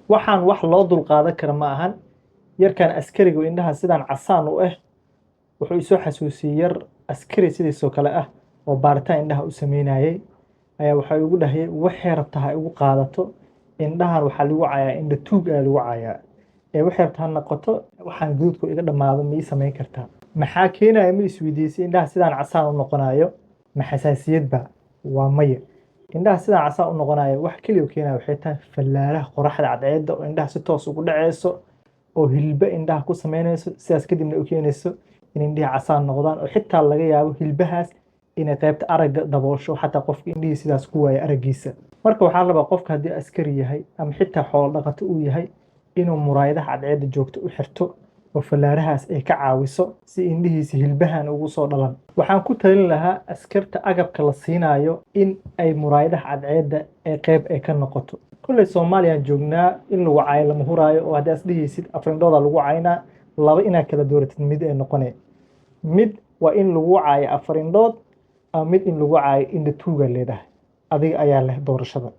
waxaan wax loo dulqaadan kara ma ahan yarkan askariga indhaha sidaan casaan u ah wuxuu isoo xasuusiyey yar askari sidiisoo kale ah oo baaritaan indhaha u sameynayay ayaa waxaa igu dhahayay waxay rabtaa ha igu qaadato indhahan waxaa lagu cayaa indha tuug ayaa lagu cayaa ee waxay rabtaa ha noqoto waxaan guduudku iga dhammaado ma ii samayn kartaa maxaa keenaya ma isweydiisay indhaha sidaan casaan u noqonayo ma xasaasiyadba waa maya indhaha sidaan casaan u noqonayo wax keliya keenaya waxay tahay fallaaraha qoraxda cadceedda oo indhaha si toos ugu dhaceyso oo hilba indhaha ku samaynayso sidaas kadibna u keenayso in indhihi casaan noqdaan oo xitaa laga yaabo hilbahaas inay qaybta aragga daboosho xataa qofka indhihii sidaas ku waaya araggiisa marka waxaa la rabaa qofka haddii askari yahay ama xitaa xoolo dhaqato uu yahay inuu muraayadaha cadceedda joogto u xirto oo fallaarahaas ay ka caawiso si indhihiisa hilbahan ugu soo dhalan waxaan ku talin lahaa askarta agabka la siinayo in ay muraayadaha cadceedda ee qayb ay ka noqoto kulley soomaaliyaan joognaa in lagu caayo lama huraayo oo haddii asdhihaysid afrindhooda lagu caynaa laba inaad kala dooratid mid ee noqonee mid waa in lagu caayo afarindhood ama mid in lagu caayo indha tuuga leedahay adiga ayaa leh doorashada